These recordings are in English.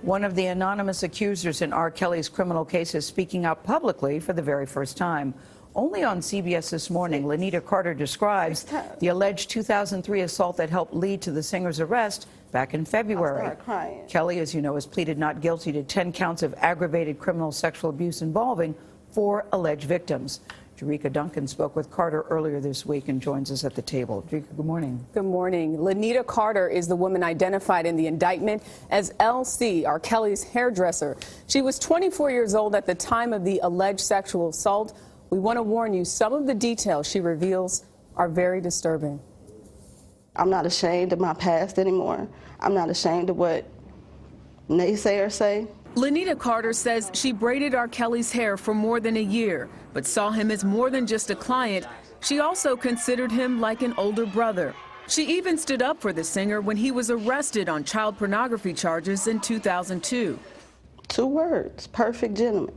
One of the anonymous accusers in R. Kelly's criminal case is speaking out publicly for the very first time. Only on CBS This Morning, Lanita Carter describes the alleged 2003 assault that helped lead to the singer's arrest back in February. Kelly, as you know, has pleaded not guilty to 10 counts of aggravated criminal sexual abuse involving 4 alleged victims. Jericka Duncan spoke with Carter earlier this week and joins us at the table. Jericka, good morning. Good morning. Lanita Carter is the woman identified in the indictment as LC, R. Kelly's hairdresser. She was 24 years old at the time of the alleged sexual assault. We want to warn you, some of the details she reveals are very disturbing. I'm not ashamed of my past anymore. I'm not ashamed of what naysayers say. Lanita Carter says she braided R. Kelly's hair for more than a year, but saw him as more than just a client. She also considered him like an older brother. She even stood up for the singer when he was arrested on child pornography charges in 2002. 2 words, perfect gentleman.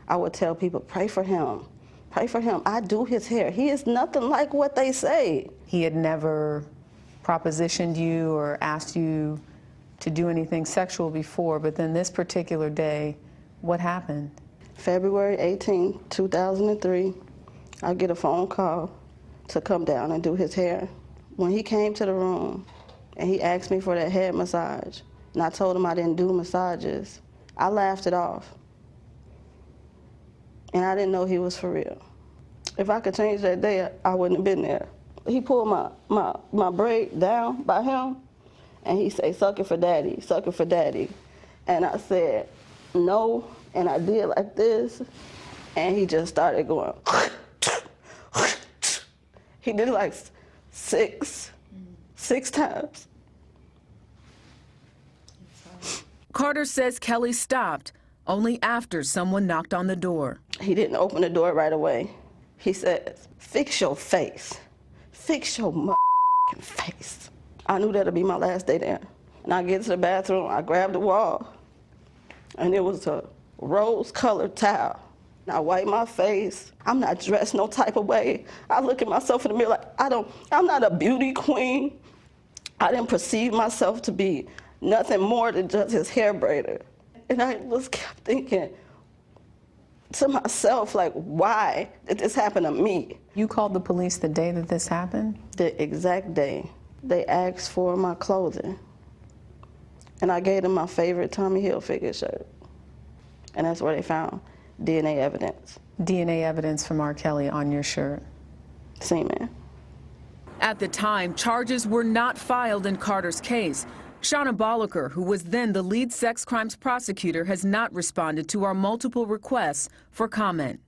I would tell people, pray for him. Pray for him. I do his hair. He is nothing like what they say. He had never propositioned you or asked you to do anything sexual before, but then this particular day, what happened? February 18, 2003, I get a phone call to come down and do his hair. When he came to the room and he asked me for that head massage, and I told him I didn't do massages, I laughed it off. And I didn't know he was for real. If I could change that day, I wouldn't have been there. He pulled my braid down by him, and he said, suck it for daddy, suck it for daddy. And I said, no, and I did like this, and he just started going. He did it like six times. Carter says Kelly stopped only after someone knocked on the door. He didn't open the door right away. He says, fix your face. Fix your face. I knew that'd be my last day there. And I get to the bathroom, I grab the wall, and it was a rose-colored towel. And I wipe my face. I'm not dressed no type of way. I look at myself in the mirror like, I'm not a beauty queen. I didn't perceive myself to be nothing more than just his hair braider. And I just kept thinking to myself, like, why did this happen to me? You called the police the day that this happened? The exact day. They asked for my clothing. And I gave them my favorite Tommy Hilfiger shirt. And that's where they found DNA evidence. DNA evidence from R. Kelly on your shirt? Semen. At the time, charges were not filed in Carter's case. Shauna Bolliker, who was then the lead sex crimes prosecutor, has not responded to our multiple requests for comment.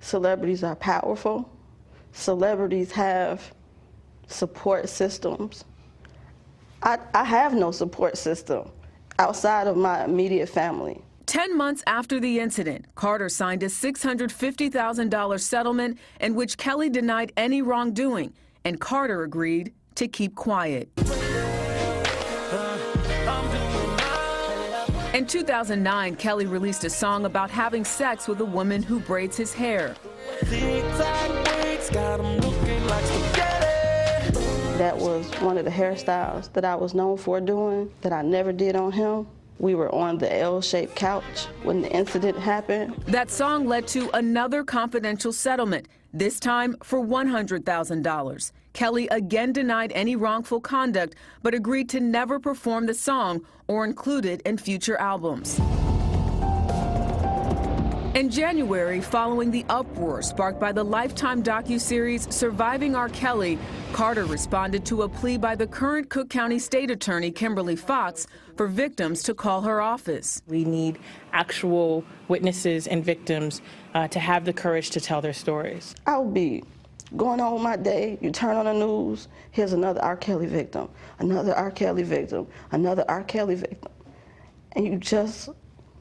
Celebrities are powerful. Celebrities have support systems. I have no support system outside of my immediate family. 10 months after the incident, Carter signed a $650,000 settlement in which Kelly denied any wrongdoing, and Carter agreed to keep quiet. In 2009, Kelly released a song about having sex with a woman who braids his hair. That was one of the hairstyles that I was known for doing that I never did on him. We were on the L-shaped couch when the incident happened. That song led to another confidential settlement, this time for $100,000. Kelly again denied any wrongful conduct, but agreed to never perform the song or include it in future albums. In January, following the uproar sparked by the Lifetime docuseries Surviving R. Kelly, Carter responded to a plea by the current Cook County State Attorney Kimberly Fox for victims to call her office. We need actual witnesses and victims to have the courage to tell their stories. I would be going on my day, you turn on the news, here's another R. Kelly victim, another R. Kelly victim, another R. Kelly victim, and you just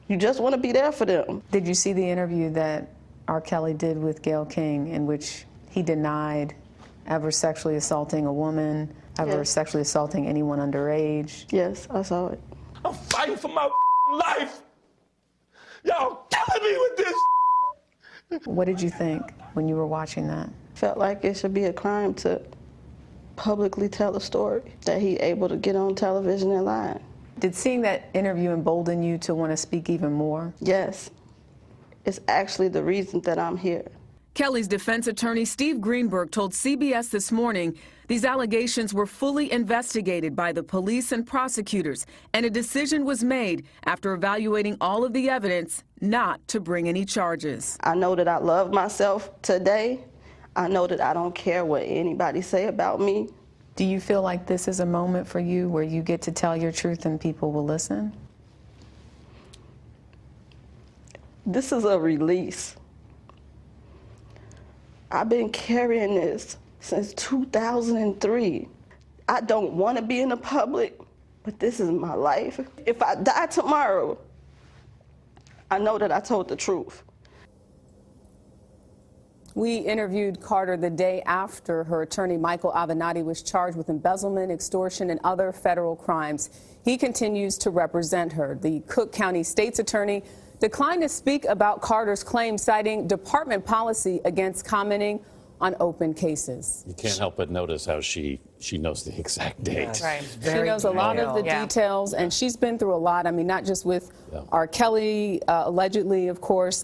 want to be there for them. Did you see the interview that R. Kelly did with Gayle King in which he denied ever sexually assaulting a woman, ever sexually assaulting anyone underage? Yes, I saw it. I'm fighting for my life. Y'all killing me with this. What did you think when you were watching that? Felt like it should be a crime to publicly tell a story that he able to get on television and lie. Did seeing that interview embolden you to want to speak even more? Yes. It's actually the reason that I'm here. Kelly's defense attorney Steve Greenberg told CBS this morning these allegations were fully investigated by the police and prosecutors, and a decision was made after evaluating all of the evidence not to bring any charges. I know that I love myself today. I know that I don't care what anybody say about me. Do you feel like this is a moment for you where you get to tell your truth and people will listen? This is a release. I've been carrying this since 2003. I don't want to be in the public, but this is my life. If I die tomorrow, I know that I told the truth. We interviewed Carter the day after her attorney, Michael Avenatti, was charged with embezzlement, extortion, and other federal crimes. He continues to represent her. The Cook County State's attorney declined to speak about Carter's claim, citing department policy against commenting on open cases. You can't help but notice how she knows the exact date. Right. She knows a lot of the details, and she's been through a lot. I mean, not just with R. Kelly, allegedly, of course.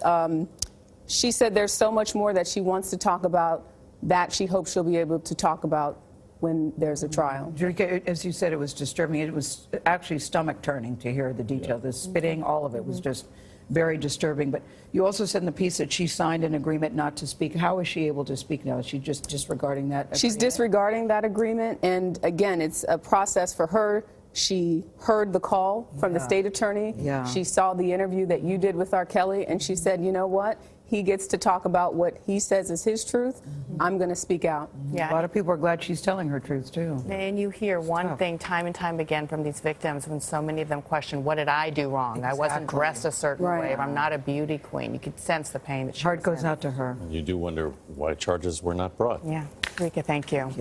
She said there's so much more that she wants to talk about that she hopes she'll be able to talk about when there's a trial. Jericka, as you said, it was disturbing. It was actually stomach-turning to hear the detail. The spitting, all of it was just very disturbing. But you also said in the piece that she signed an agreement not to speak. How is she able to speak now? Is she just disregarding that agreement? She's disregarding that agreement, and again, it's a process for her. She heard the call from the state attorney. She saw the interview that you did with R. Kelly, and she said, you know what? He gets to talk about what he says is his truth. I'm going to speak out. A lot of people are glad she's telling her truth, too. And you hear one thing time and time again from these victims when so many of them question, what did I do wrong? I wasn't dressed a certain way. I'm not a beauty queen. You could sense the pain that she Heart goes out to her. You do wonder why charges were not brought. Yeah. Jericka, thank you.